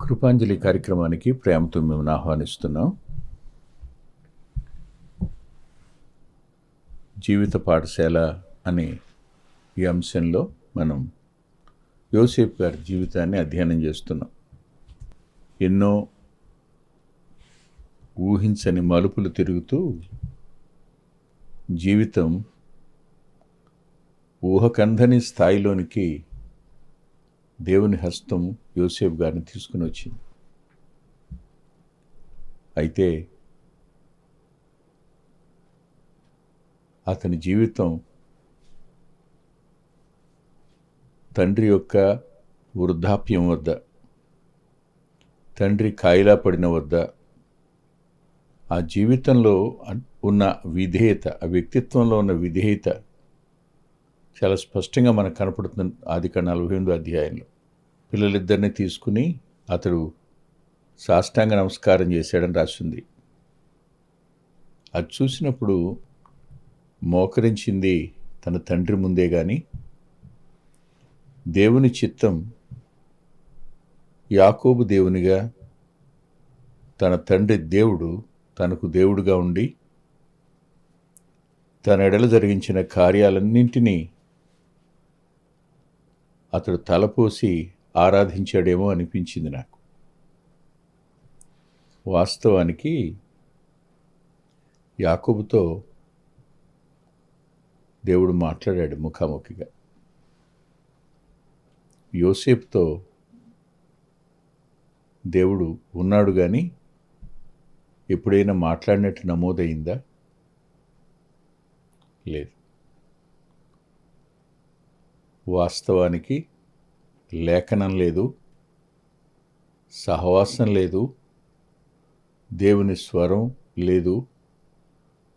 కృపాంజలి కార్యక్రమానికి ప్రేమతో మేము ఆహ్వానిస్తున్నాం. జీవిత పాఠశాల అనే ఈ అంశంలో మనం యోసేపు గారి జీవితాన్ని అధ్యయనం చేస్తున్నాం. ఎన్నో ఊహించని మలుపులు తిరుగుతూ జీవితం ఊహకందని స్థాయిలోనికి దేవుని హస్తం యోసేపు గారిని తీసుకుని వచ్చింది. అయితే అతని జీవితం తండ్రి యొక్క వృద్ధాప్యం వద్ద, తండ్రి కాయిలా పడిన వద్ద, ఆ జీవితంలో ఉన్న విధేయత, ఆ వ్యక్తిత్వంలో ఉన్న విధేయత చాలా స్పష్టంగా మనకు కనపడుతుంది. ఆదికాండ 48వ అధ్యాయంలో పిల్లలిద్దరిని తీసుకుని అతడు సాష్టాంగ నమస్కారం చేశాడని రాసింది. అది చూసినప్పుడు మోకరించింది తన తండ్రి ముందే కానీ దేవుని చిత్తం యాకోబు దేవునిగా, తన తండ్రి దేవుడు తనకు దేవుడుగా ఉండి తన ఎడల జరిగించిన కార్యాలన్నింటినీ అతడు తలపోసి ఆరాధించాడేమో అనిపించింది నాకు. వాస్తవానికి యాకోబుతో దేవుడు మాట్లాడాడు ముఖాముఖిగా. యోసేపుతో దేవుడు ఉన్నాడు కానీ ఎప్పుడైనా మాట్లాడినట్టు నమోదైందా? లేదు. వాస్తవానికి లేఖనం లేదు, సహవాసం లేదు, దేవుని స్వరం లేదు,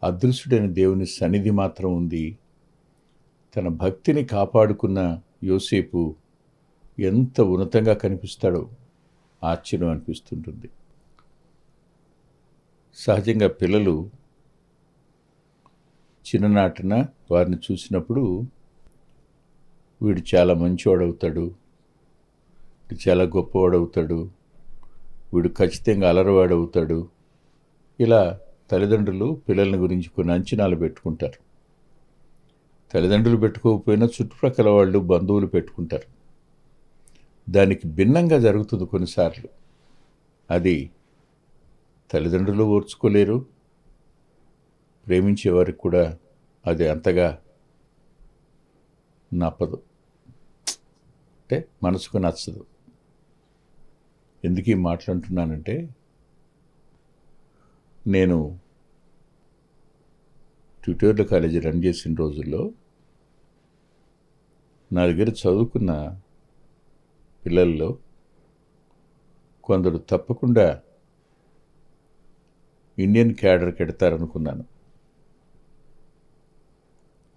అదృశ్యుడైన దేవుని సన్నిధి మాత్రం ఉంది. తన భక్తిని కాపాడుకున్న యోసేపు ఎంత ఉన్నతంగా కనిపిస్తాడో ఆశ్చర్యం అనిపిస్తుంటుంది. సహజంగా పిల్లలు చిన్ననాటిన వారిని చూసినప్పుడు వీడు చాలా మంచివాడవుతాడు, వీడు చాలా గొప్పవాడవుతాడు, వీడు ఖచ్చితంగా అలరవాడవుతాడు, ఇలా తల్లిదండ్రులు పిల్లల గురించి కొన్ని అంచనాలు పెట్టుకుంటారు. తల్లిదండ్రులు పెట్టుకోకపోయినా చుట్టుప్రక్కల వాళ్ళు, బంధువులు పెట్టుకుంటారు. దానికి భిన్నంగా జరుగుతుంది కొన్నిసార్లు. అది తల్లిదండ్రులు ఓర్చుకోలేరు, ప్రేమించేవారికి కూడా అది అంతగా నప్పదు, అంటే మనసుకు నచ్చదు. ఎందుకు ఈ మాట్లాడుతున్నానంటే, నేను ట్యూటోరియల్ కాలేజీ రన్ చేసిన రోజుల్లో నా దగ్గర చదువుకున్న పిల్లల్లో కొందరు తప్పకుండా ఇండియన్ క్యాడర్కి ఎడతారనుకున్నాను.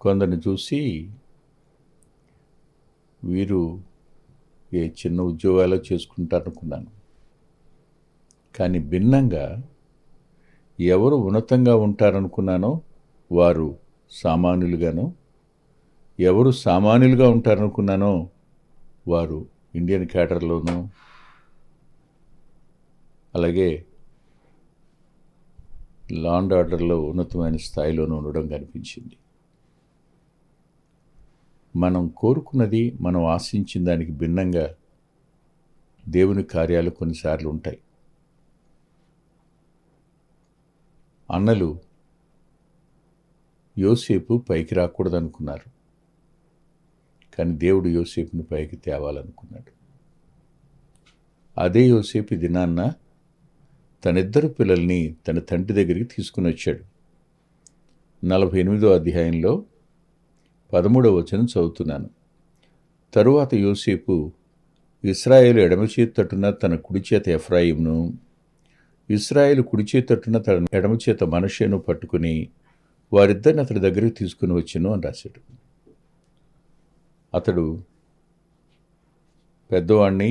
కొందరిని చూసి వీరు ఏ చిన్న ఉద్యోగాలు చేసుకుంటారనుకున్నాను. కానీ భిన్నంగా ఎవరు ఉన్నతంగా ఉంటారనుకున్నానో వారు సామాన్యులుగాను, ఎవరు సామాన్యులుగా ఉంటారనుకున్నానో వారు ఇండియన్ క్యాడర్లోనూ, అలాగే లా అండ్ ఆర్డర్లో ఉన్నతమైన స్థాయిలోనూ ఉండడం కనిపించింది. మనం కోరుకున్నది, మనం ఆశించిన దానికి భిన్నంగా దేవుని కార్యాలు కొన్నిసార్లు ఉంటాయి. అన్నలు యోసేపు పైకి రాకూడదనుకున్నారు, కానీ దేవుడు యోసేపును పైకి తేవాలనుకున్నాడు. అదే యోసేపు దినాన్న తనిద్దరు పిల్లల్ని తన తండ్రి దగ్గరికి తీసుకుని వచ్చాడు. 48వ అధ్యాయంలో 13వ వచనం చదువుతున్నాను. తరువాత యోసేపు ఇశ్రాయేలు ఎడమ చేతి తట్టున తన కుడి చేత ఎఫ్రాయిమును, ఇశ్రాయేలు కుడి చేతి తట్టున తన ఎడమ చేత మనష్షేను పట్టుకుని వారిద్దరిని అతడి దగ్గరికి తీసుకుని వచ్చాను అని రాశాడు. అతడు పెద్దవాణ్ణి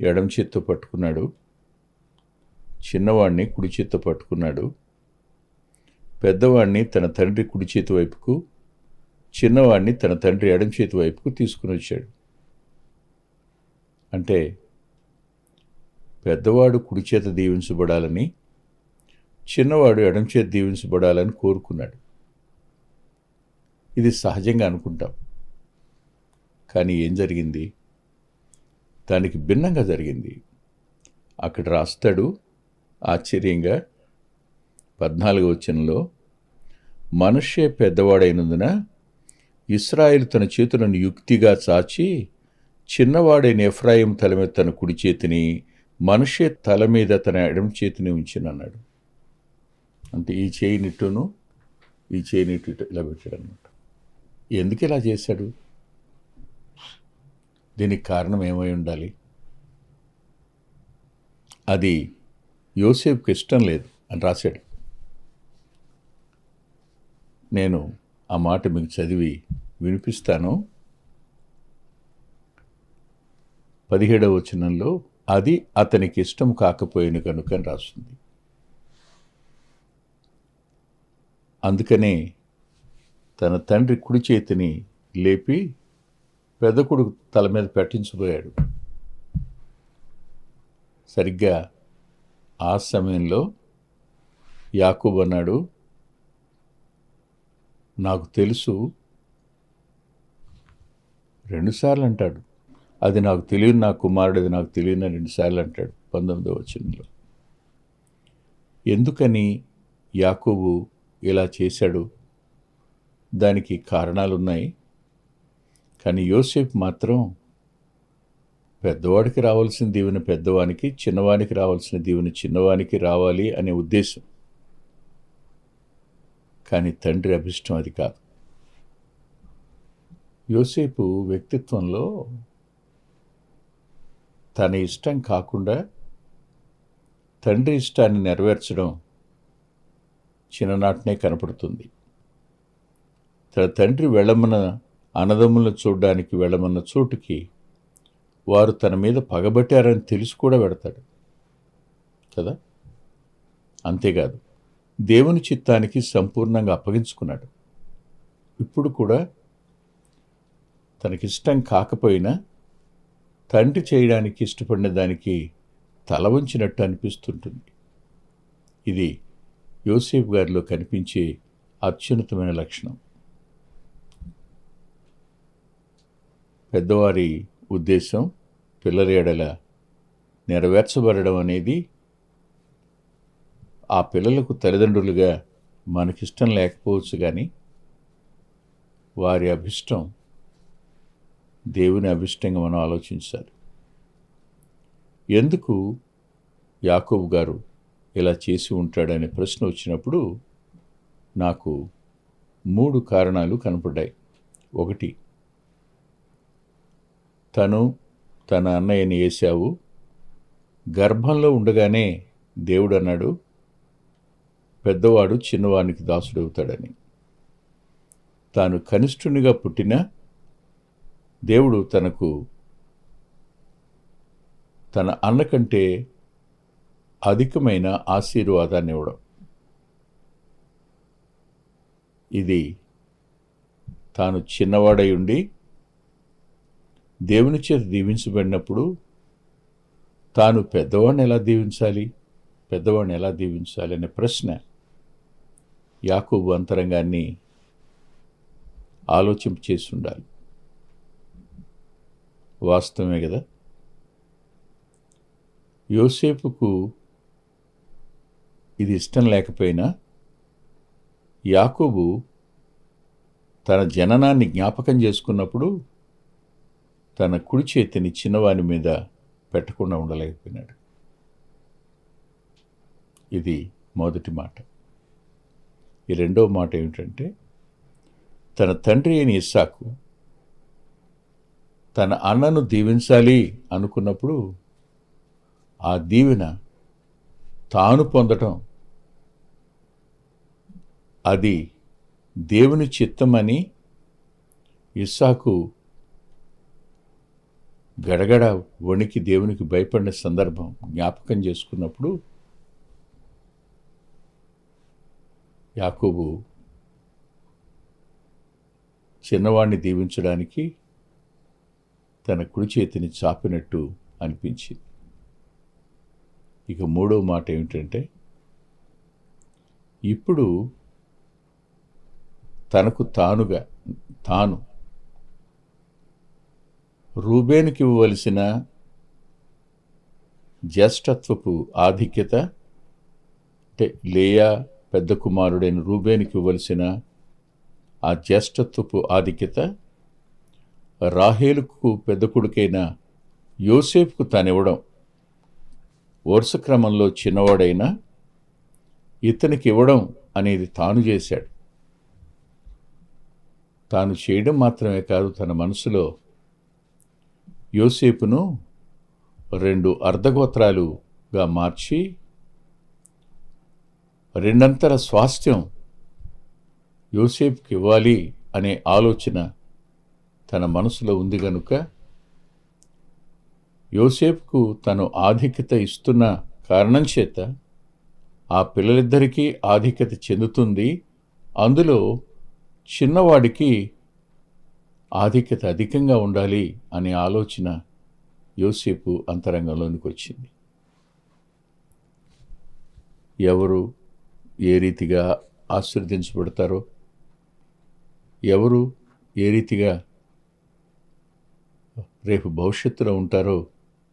ఎడమ చేత్తో పట్టుకున్నాడు, చిన్నవాణ్ణి కుడి చేత్తో పట్టుకున్నాడు. పెద్దవాణ్ణి తన తండ్రి కుడి చేతి వైపుకు, చిన్నవాడిని తన తండ్రి ఎడం చేతి వైపుకు తీసుకుని వచ్చాడు. అంటే పెద్దవాడు కుడి చేత దీవించబడాలని, చిన్నవాడు ఎడమ చేత దీవించబడాలని కోరుకున్నాడు. ఇది సహజంగా అనుకుంటాం. కానీ ఏం జరిగింది? దానికి భిన్నంగా జరిగింది. అక్కడ రాస్తాడు ఆశ్చర్యంగా 14వ వచనంలో, మనష్షే పెద్దవాడైనందున ఇశ్రాయేలు తన చేతులను యుక్తిగా చాచి చిన్నవాడైన ఎఫ్రాయిము తల మీద తన కుడి చేతిని, మనష్షే తల మీద తన ఎడమ చేతిని ఉంచినన్నాడు. అంటే ఈ చేయి నిట్టును ఈ చేయి నిట్టు ఇలా పెట్టాడు అనమాట. ఎందుకు ఇలా చేశాడు? దీనికి కారణం ఏమై ఉండాలి? అది యోసేపుకి ఇష్టం లేదు అని రాశాడు. నేను ఆ మాట మీకు చదివి వినిపిస్తాను. 17వ వచనంలో, అది అతనికి ఇష్టం కాకపోయిన కనుక అని రాస్తుంది. అందుకనే తన తండ్రి కుడి చేతిని లేపి పెద్ద కొడుకు తల మీద పెట్టించబోయాడు. సరిగ్గా ఆ సమయంలో యాకోబు అన్నాడు, నాకు తెలుసు, 2 సార్లు అంటాడు, అది నాకు తెలియదు నా కుమారుడు, అది నాకు తెలియని 2 సార్లు అంటాడు 19వ వచనంలో. ఎందుకని యాకోబు ఇలా చేశాడు? దానికి కారణాలున్నాయి. కానీ యోసేపు మాత్రం పెద్దవాడికి రావాల్సిన దీవెన పెద్దవానికి, చిన్నవానికి రావాల్సిన దీవెన చిన్నవానికి రావాలి అనే ఉద్దేశం. కానీ తండ్రి అభిష్టం అది కాదు. యోసేపు వ్యక్తిత్వంలో తన ఇష్టం కాకుండా తండ్రి ఇష్టాన్ని నెరవేర్చడం చిన్ననాటినే కనపడుతుంది. తన తండ్రి వెళ్ళమన్న అన్నదమ్ములను చూడడానికి వెళ్ళమన్న చోటుకి వారు తన మీద పగబట్టారని తెలిసి కూడా పెడతాడు కదా. అంతేకాదు, దేవుని చిత్తానికి సంపూర్ణంగా అప్పగించుకున్నాడు. ఇప్పుడు కూడా తనకిష్టం కాకపోయినా తండ్రి చేయడానికి ఇష్టపడిన దానికి తల వంచినట్టు అనిపిస్తుంటుంది. ఇది యోసేపు గారిలో కనిపించే అత్యున్నతమైన లక్షణం. పెద్దవారి ఉద్దేశం పిల్లల ఎడల నెరవేర్చబడడం అనేది ఆ పిల్లలకు తల్లిదండ్రులుగా మనకిష్టం లేకపోవచ్చు, కానీ వారి అభిష్టం దేవుని అభిష్టంగా మనం ఆలోచించాలి. ఎందుకు యాకోబు గారు ఇలా చేసి ఉంటాడనే ప్రశ్న వచ్చినప్పుడు నాకు 3 కారణాలు కనపడ్డాయి. 1, తను తన అన్నయ్యని ఏశావు గర్భంలో ఉండగానే దేవుడు అన్నాడు, పెద్దవాడు చిన్నవానికి దాసుడవుతాడని. తాను కనిష్ఠునిగా పుట్టిన దేవుడు తనకు తన అన్న కంటే అధికమైన ఆశీర్వాదాన్ని ఇవ్వడం. ఇది తాను చిన్నవాడై ఉండి దేవుని చేత దీవించబడినప్పుడు తాను పెద్దవాడిని ఎలా దీవించాలి అనే ప్రశ్న యాకోబు అంతరంగాన్ని ఆలోచింపచేసి ఉండాలి. వాస్తవమే కదా. యోసేపుకు ఇది ఇష్టం లేకపోయినా యాకోబు తన జననాన్ని జ్ఞాపకం చేసుకున్నప్పుడు తన కుడి చేతిని చిన్నవాని మీద పెట్టకుండా ఉండలేకపోయినాడు. ఇది మొదటి మాట. ఈ రెండవ మాట ఏమిటంటే, తన తండ్రి అయిన ఇస్సాకు తన అన్నను దీవించాలి అనుకున్నప్పుడు ఆ దీవెన తాను పొందటం అది దేవుని చిత్తమని ఇస్సాకు గడగడ వణికి దేవునికి భయపడిన సందర్భం జ్ఞాపకం చేసుకున్నప్పుడు యాకోబు చిన్నవాడిని దీవించడానికి తన కుడి చేతిని చాపినట్టు అనిపించింది. ఇక మూడో మాట ఏమిటంటే, ఇప్పుడు తనకు తాను రూబేనుకి ఇవ్వవలసిన జ్యేష్ఠత్వపు ఆధిక్యత, అంటే లేయా పెద్ద కుమారుడైన రూబేనుకి ఇవ్వవలసిన ఆ జ్యేష్ఠత్వపు ఆధిక్యత రాహేలుకు పెద్ద కొడుకైన యోసేపుకు తానివ్వడం, వరుస క్రమంలో చిన్నవాడైన ఇతనికి ఇవ్వడం అనేది తాను చేశాడు. తాను చేయడం మాత్రమే కాదు, తన మనసులో యోసేపును 2 అర్ధగోత్రాలుగా మార్చి రెండంతర స్వాస్థ్యం యోసేపుకి ఇవ్వాలి అనే ఆలోచన తన మనసులో ఉంది గనుక యోసేపుకు తను ఆధిక్యత ఇస్తున్న కారణం చేత ఆ పిల్లలిద్దరికీ ఆధిక్యత చెందుతుంది. అందులో చిన్నవాడికి ఆధిక్యత అధికంగా ఉండాలి అనే ఆలోచన యోసేపు అంతరంగంలోనికి వచ్చింది. ఎవరు ఏ రీతిగా ఆశీర్వదించబడతారో, ఎవరు ఏ రీతిగా రేపు భవిష్యత్తులో ఉంటారో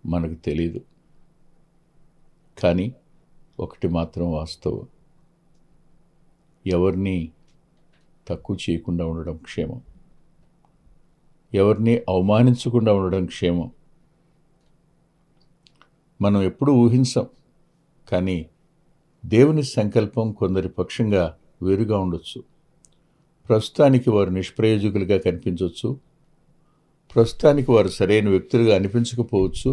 మనకు తెలియదు. కానీ ఒకటి మాత్రం వాస్తవం, ఎవరిని తక్కువ చేయకుండా ఉండడం క్షేమం, ఎవరిని అవమానించకుండా ఉండడం క్షేమం. మనం ఎప్పుడూ ఊహించం, కానీ దేవుని సంకల్పం కొందరి పక్షంగా వేరుగా ఉండొచ్చు. ప్రస్తుతానికి వారు నిష్ప్రయోజకులుగా కనిపించవచ్చు, ప్రస్తుతానికి వారు సరైన వ్యక్తులుగా అనిపించకపోవచ్చు.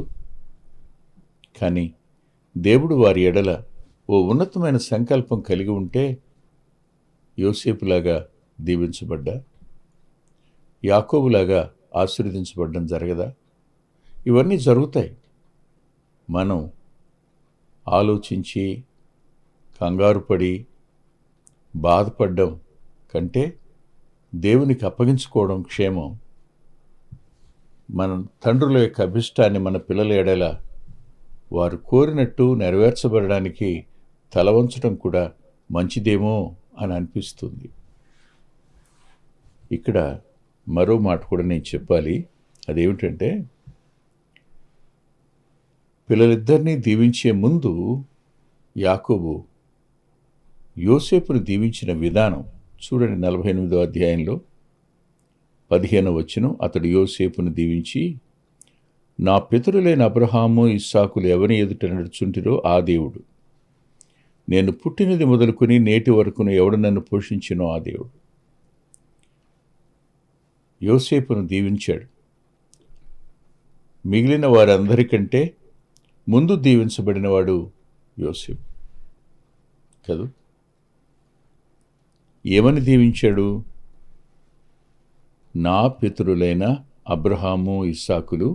కానీ దేవుడు వారి ఎడల ఓ ఉన్నతమైన సంకల్పం కలిగి ఉంటే యోసేపులాగా దీవించబడ్డా, యాకోబులాగా ఆశీర్వదించబడ్డం జరగదా? ఇవన్నీ జరుగుతాయి. మనం ఆలోచించి కంగారుపడి బాధపడ్డం కంటే దేవునికి అప్పగించుకోవడం క్షేమం. మన తండ్రుల యొక్క అభిష్టాన్ని మన పిల్లల ఎడల వారు కోరినట్టు నెరవేర్చబడడానికి తలవంచడం కూడా మంచిదేమో అని అనిపిస్తుంది. ఇక్కడ మరో మాట కూడా నేను చెప్పాలి. అదేమిటంటే, పిల్లలిద్దరినీ దీవించే ముందు యాకోబు యోసేపును దీవించిన విధానం చూడండి. 48వ అధ్యాయంలో 15వ వచనం, అతడు యోసేపును దీవించి, నా పితరులైన అబ్రహాము ఇస్సాకులు ఎవరిని ఎదుట నడుచుంటిరో ఆ దేవుడు, నేను పుట్టినది మొదలుకొని నేటి వరకును ఎవడు నన్ను పోషించినో ఆ దేవుడు. యోసేపును దీవించాడు. మిగిలిన వారందరికంటే ముందు దీవించబడినవాడు యోసేపు కదూ. ఏమని దీవించాడు? నా పితరులైన అబ్రహాము ఇస్సాకులు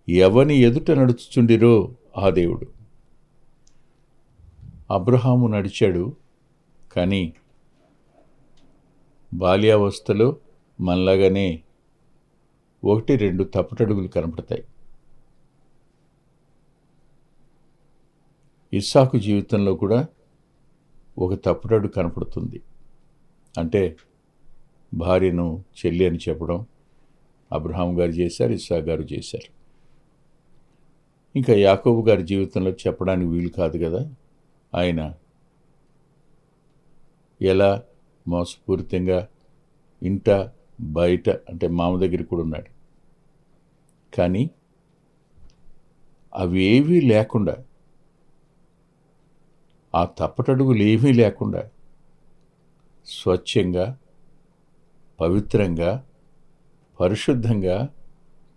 ఎవని ఎదుట నడుచుచుండిరో ఆ దేవుడు. అబ్రహాము నడిచాడు, కానీ బాల్యావస్థలో మనలాగానే 1-2 తప్పటడుగులు కనపడతాయి. ఇస్సాకు జీవితంలో కూడా ఒక తప్పుడడు కనపడుతుంది. అంటే భార్యను చెల్లి అని చెప్పడం అబ్రహాం గారు చేశారు, ఇస్సాకు గారు చేశారు. ఇంకా యాకోబు గారి జీవితంలో చెప్పడానికి వీలు కాదు కదా. ఆయన ఎలా మోసపూరితంగా ఇంట బయట, అంటే మామ దగ్గర కూడా ఉన్నాడు. కానీ అవేవీ లేకుండా, ఆ తప్పటడుగులు ఏమీ లేకుండా స్వచ్ఛంగా, పవిత్రంగా, పరిశుద్ధంగా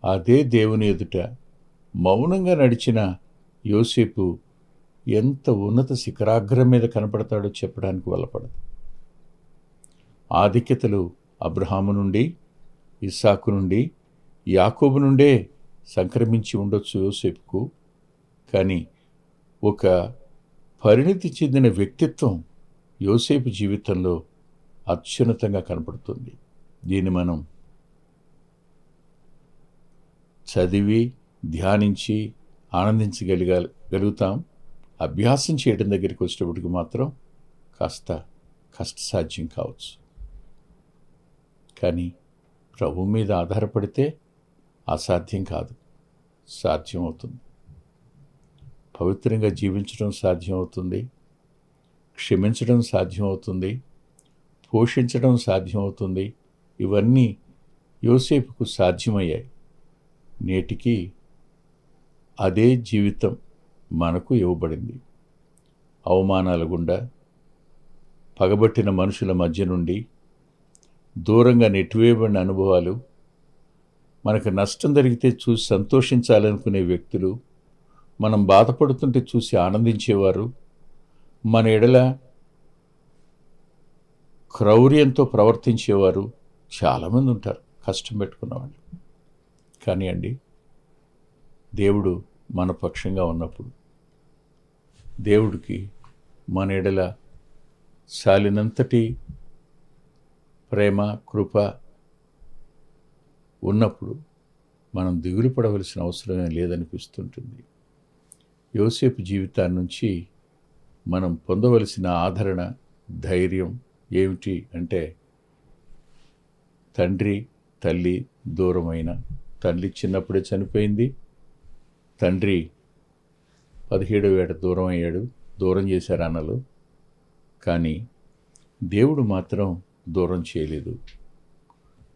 అదే దేవుని ఎదుట మౌనంగా నడిచిన యోసేపు ఎంత ఉన్నత శిఖరాగ్రం మీద కనపడతాడో చెప్పడానికి వల్లపడదు. ఆధిక్యతలు అబ్రహాము నుండి, ఇస్సాకు నుండి, యాకోబు నుండే సంక్రమించి ఉండొచ్చు యోసేపుకు. కానీ ఒక పరిణితి చెందిన వ్యక్తిత్వం యోసేపు జీవితంలో అత్యున్నతంగా కనపడుతుంది. దీన్ని మనం చదివి ధ్యానించి ఆనందించగలుగుతాం. అభ్యాసం చేయడం దగ్గరికి వచ్చేటప్పటికి మాత్రం కాస్త కష్టసాధ్యం కావచ్చు. కానీ ప్రభు మీద ఆధారపడితే అసాధ్యం కాదు, సాధ్యం అవుతుంది. పవిత్రంగా జీవించడం సాధ్యం అవుతుంది, క్షమించడం సాధ్యం అవుతుంది, పోషించడం సాధ్యం అవుతుంది. ఇవన్నీ యోసేపుకు సాధ్యమయ్యాయి. నేటికి అదే జీవితం మనకు ఇవ్వబడింది. అవమానాల గుండా, పగబట్టిన మనుషుల మధ్య నుండి, దూరంగా నెట్టివేయబడిన అనుభవాలు, మనకు నష్టం జరిగితే చూసి సంతోషించాలనుకునే వ్యక్తులు, మనం బాధపడుతుంటే చూసి ఆనందించేవారు, మన ఎడల క్రౌర్యంతో ప్రవర్తించేవారు చాలామంది ఉంటారు, కష్టం పెట్టుకున్నవాళ్ళు. కానీ అండి, దేవుడు మన పక్షంగా ఉన్నప్పుడు, దేవుడికి మన ఎడల సాలినంతటి ప్రేమ, కృప ఉన్నప్పుడు మనం దిగులు పడవలసిన అవసరమే లేదనిపిస్తుంటుంది. యోసేపు జీవితాన్ని నుంచి మనం పొందవలసిన ఆదరణ, ధైర్యం ఏమిటి అంటే, తండ్రి తల్లి దూరమైన, తల్లి చిన్నప్పుడే చనిపోయింది, తండ్రి 17వ ఏట దూరం అయ్యాడు, దూరం చేశారు అన్నలు. కానీ దేవుడు మాత్రం దూరం చేయలేదు.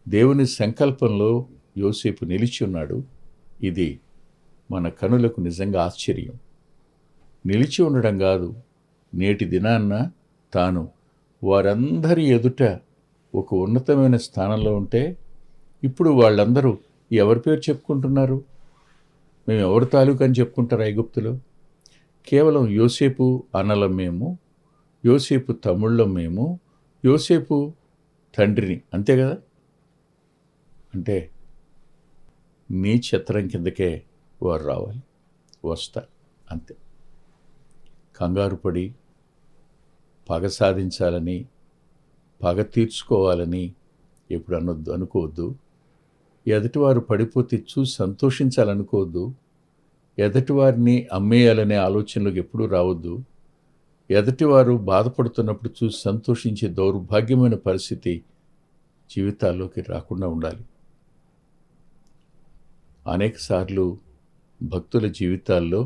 దేవుని సంకల్పంలో యోసేపు నిలిచి ఉన్నాడు. ఇది మన కనులకు నిజంగా ఆశ్చర్యం. నిలిచి ఉండడం కాదు, నేటి దినాన్న తాను వారందరి ఎదుట ఒక ఉన్నతమైన స్థానంలో ఉంటే, ఇప్పుడు వాళ్ళందరూ ఎవరి పేరు చెప్పుకుంటున్నారు? మేము ఎవరి తాలూకు అని చెప్పుకుంటారు ఐగుప్తులో? కేవలం యోసేపు అన్నలం మేము, యోసేపు తమ్ముళ్ళం మేము, యోసేపు తండ్రిని, అంతే కదా. అంటే నీ ఛత్రం కిందకే వారు రావాలి, వస్తారు, అంతే. కంగారు పడి పగ సాధించాలని, పగ తీర్చుకోవాలని ఎప్పుడు అనుకోవద్దు. ఎదుటివారు పడిపోతే చూసి సంతోషించాలనుకోవద్దు. ఎదుటివారిని అమ్మేయాలనే ఆలోచనలకు ఎప్పుడూ రావద్దు. ఎదుటివారు బాధపడుతున్నప్పుడు చూసి సంతోషించే దౌర్భాగ్యమైన పరిస్థితి జీవితాల్లోకి రాకుండా ఉండాలి. అనేక సార్లు భక్తుల జీవితాల్లో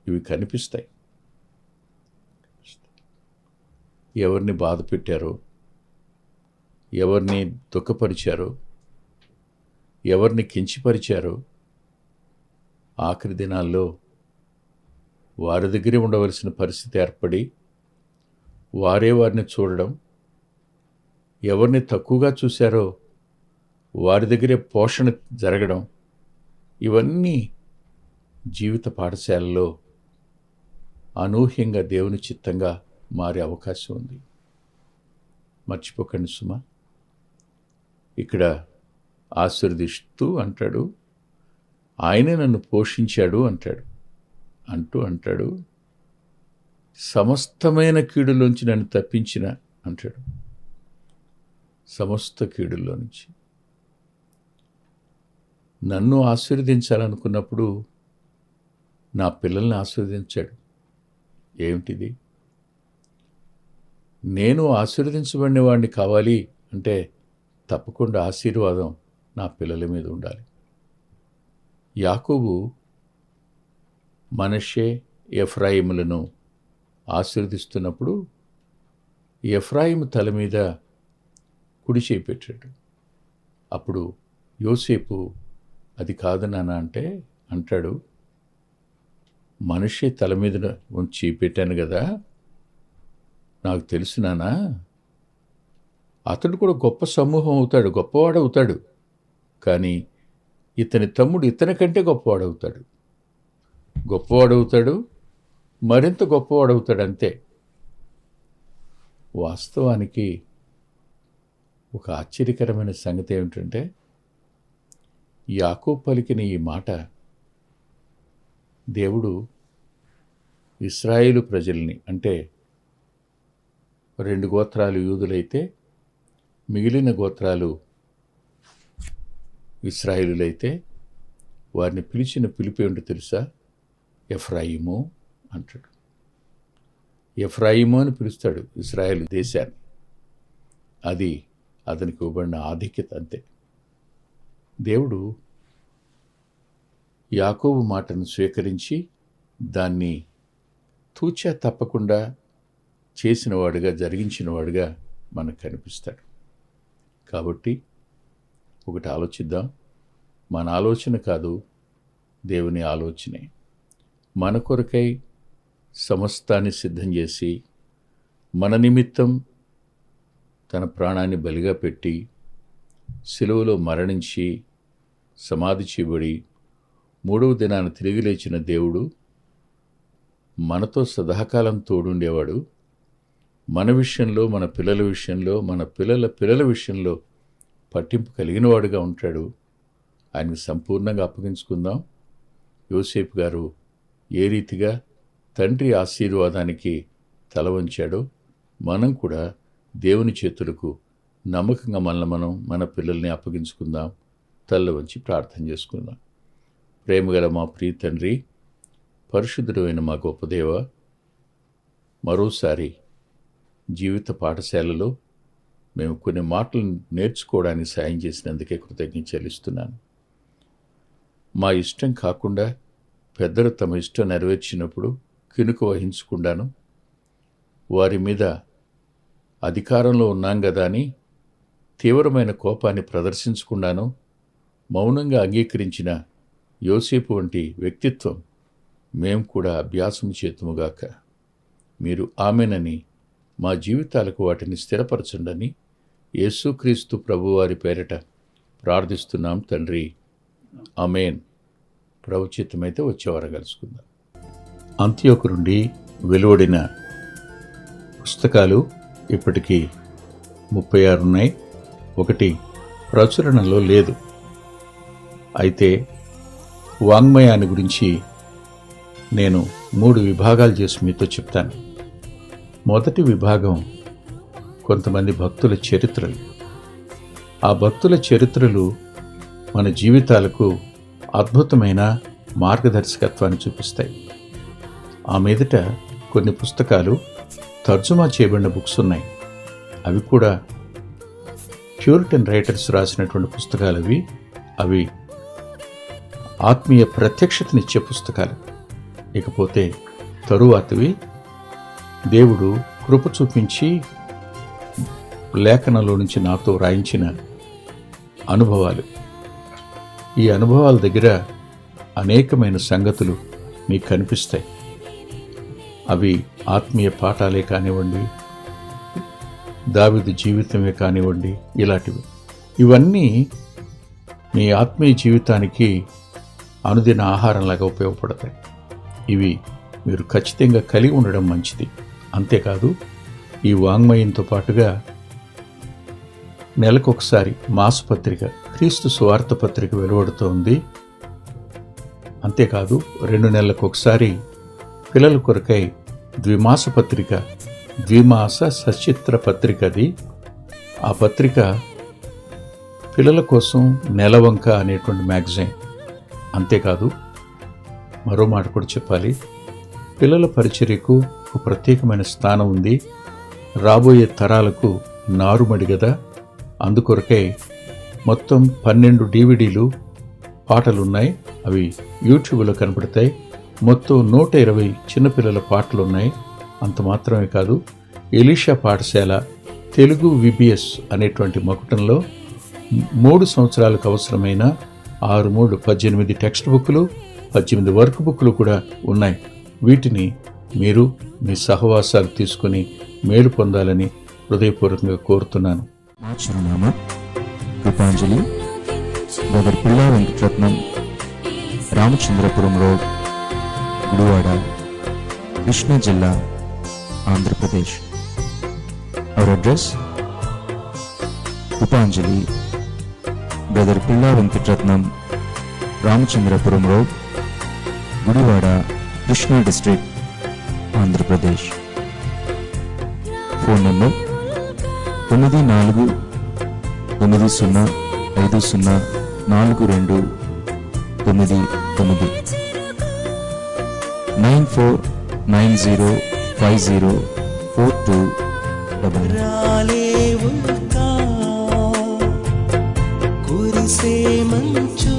ఇవి కనిపిస్తాయి. ఎవరిని బాధ పెట్టారో, ఎవరిని దుఃఖపరిచారో, ఎవరిని కించిపరిచారో, ఆఖరి దినాల్లో వారి దగ్గరే ఉండవలసిన పరిస్థితి ఏర్పడి వారే వారిని చూడడం, ఎవరిని తక్కువగా చూశారో వారి దగ్గరే పోషణ జరగడం, ఇవన్నీ జీవిత పాఠశాలలో అనూహ్యంగా దేవుని చిత్తంగా మారే అవకాశం ఉంది. మర్చిపోకండి సుమా. ఇక్కడ ఆశీర్వదిస్తూ అంటాడు, ఆయనే నన్ను పోషించాడు అంటాడు, సమస్తమైన కీడులోంచి నన్ను తప్పించిన అంటాడు. సమస్త కీడుల్లో నుంచి నన్ను ఆశీర్వదించాలనుకున్నప్పుడు నా పిల్లల్ని ఆశీర్వదించాడు. ఏమిటిది? నేను ఆశీర్వదించబడిన వాడిని కావాలి అంటే తప్పకుండా ఆశీర్వాదం నా పిల్లల మీద ఉండాలి. యాకోబు మనష్షే, ఎఫ్రాయిములను ఆశీర్వదిస్తున్నప్పుడు ఎఫ్రాయిము తల మీద కుడి చేయి పెట్టాడు. అప్పుడు యోసేపు అది కాదు నాన్న అంటే అంటాడు, మనష్షే తల మీద ఉంచి పెట్టాను కదా, నాకు తెలుసు నాన్న, అతడు కూడా గొప్ప సమూహం అవుతాడు, గొప్పవాడవుతాడు. కానీ ఇతని తమ్ముడు ఇతని కంటే గొప్పవాడవుతాడు, మరింత గొప్పవాడవుతాడు, అంతే. వాస్తవానికి ఒక ఆశ్చర్యకరమైన సంగతి ఏమిటంటే, యాకోబు పలికిన ఈ మాట దేవుడు ఇశ్రాయేలు ప్రజల్ని, అంటే 2 గోత్రాలు యూదులైతే మిగిలిన గోత్రాలు ఇశ్రాయేలులైతే వారిని పిలిచిన పిలుపు ఏమిటో తెలుసా? ఎఫ్రాయిము అంటాడు. ఎఫ్రాయిము అని పిలుస్తాడు ఇశ్రాయేలు దేశాన్ని. అది అతనికి ఇవ్వబడిన ఆధిక్యత అంతే. దేవుడు యాకోబు మాటను స్వీకరించి దాన్ని తూచా తప్పకుండా చేసినవాడుగా, జరిగించినవాడుగా మనకు కనిపిస్తాడు. కాబట్టి ఒకటి ఆలోచిద్దాం. మన ఆలోచన కాదు, దేవుని ఆలోచనే. మన కొరకై సమస్తాన్ని సిద్ధం చేసి మన నిమిత్తం తన ప్రాణాన్ని బలిగా పెట్టి సిలువలో మరణించి సమాధి చేయబడి 3వ దినాన తిరిగి లేచిన దేవుడు మనతో సదాకాలం తోడుండేవాడు. మన విషయంలో, మన పిల్లల విషయంలో, మన పిల్లల పిల్లల విషయంలో పట్టింపు కలిగినవాడుగా ఉంటాడు. ఆయనకు సంపూర్ణంగా అప్పగించుకుందాం. యోసేపు గారు ఏ రీతిగా తండ్రి ఆశీర్వాదానికి తల వంచాడో మనం కూడా దేవుని చేతులకు నమ్మకంగా మన పిల్లల్ని అప్పగించుకుందాం. తల్ల వంచి ప్రార్థన చేసుకుందాం. ప్రేమగల మా ప్రియ తండ్రి, పరిశుద్ధుడు అయిన మా గొప్ప దేవ, మరోసారి జీవిత పాఠశాలలో మేము కొన్ని మాటలు నేర్చుకోవడానికి సాయం చేసినందుకే కృతజ్ఞత చెల్లిస్తున్నాను. మా ఇష్టం కాకుండా పెద్దలు తమ ఇష్టం నెరవేర్చినప్పుడు కినుక వహించకుండాను, వారి మీద అధికారంలో ఉన్నాం కదా అని తీవ్రమైన కోపాన్ని ప్రదర్శించకుండాను మౌనంగా అంగీకరించిన యోసేపు వంటి వ్యక్తిత్వం మేము కూడా అభ్యాసం చేతుముగాక. మీరు ఆమెనని మా జీవితాలకు వాటిని స్థిరపరచండని యేసుక్రీస్తు ప్రభువారి పేరిట ప్రార్థిస్తున్నాం తండ్రి. ఆమేన్. ప్రభుచిత్తమైతే వచ్చేవారం కలుసుకుందాం. అంత్యోకు నుండి వెలువడిన పుస్తకాలు ఇప్పటికీ 36 ఉన్నాయి. ఒకటి ప్రచురణలో లేదు. అయితే వాంగ్మయాన్ని గురించి నేను 3 విభాగాలు చేసి మీతో చెప్తాను. మొదటి విభాగం కొంతమంది భక్తుల చరిత్రలు. ఆ భక్తుల చరిత్రలు మన జీవితాలకు అద్భుతమైన మార్గదర్శకత్వాన్ని చూపిస్తాయి. ఆ మీదట కొన్ని పుస్తకాలు తర్జుమా చేయబడిన బుక్స్ ఉన్నాయి. అవి కూడా ప్యూరిటన్ రైటర్స్ రాసినటువంటి పుస్తకాలు. అవి ఆత్మీయ ప్రత్యక్షతనిచ్చే పుస్తకాలు. ఇకపోతే తరువాతవి దేవుడు కృప చూపించి లేఖనంలో నుంచి నాతో రాయించిన అనుభవాలు. ఈ అనుభవాల దగ్గర అనేకమైన సంగతులు మీకు కనిపిస్తాయి. అవి ఆత్మీయ పాఠాలే కానివ్వండి, దావీదు జీవితమే కానివ్వండి, ఇలాంటివి. ఇవన్నీ మీ ఆత్మీయ జీవితానికి అనుదిన ఆహారంలాగా ఉపయోగపడతాయి. ఇవి మీరు ఖచ్చితంగా కలిగి ఉండడం మంచిది. అంతేకాదు, ఈ వాంగ్మయంతో పాటుగా నెలకొకసారి మాసపత్రిక, క్రీస్తు సువార్త పత్రిక వెలువడుతోంది. అంతేకాదు, 2 నెలలకు ఒకసారి పిల్లల కొరకై ద్విమాస పత్రిక, ద్విమాస సచిత్ర పత్రికది. ఆ పత్రిక పిల్లల కోసం నెలవంక అనేటువంటి మ్యాగజైన్. అంతేకాదు, మరో మాట కూడా చెప్పాలి. పిల్లల పరిచర్యకు ఒక ప్రత్యేకమైన స్థానం ఉంది. రాబోయే తరాలకు నారుమడి కదా. అందుకొరకై మొత్తం 12 DVDలు పాటలున్నాయి. అవి యూట్యూబ్లో కనపడతాయి. మొత్తం 120 చిన్నపిల్లల పాటలున్నాయి. అంత మాత్రమే కాదు, ఎలీషా పాఠశాల తెలుగు VBS అనేటువంటి మకుటంలో 3 సంవత్సరాలకు అవసరమైన 18 టెక్స్ట్ బుక్లు, 18 వర్క్ బుక్లు కూడా ఉన్నాయి. వీటిని మీరు మీ సహవాసాలు తీసుకుని మేలు పొందాలని హృదయపూర్వకంగా కోరుతున్నాను. మా చిరునామా కృపాంజలి, బ్రదర్ పిల్లా వెంకటరత్నం, రామచంద్రపురం రోడ్, గుడివాడ, కృష్ణా జిల్లా, Andhra Pradesh. Our address: Krupanjali, brother Pilla Venkataratnam, Ramachandrapuram road, Gudivada, Krishna district, Andhra Pradesh. Phone number 9490504299. 9490504299. రాలేవుగా కురిసే మంచు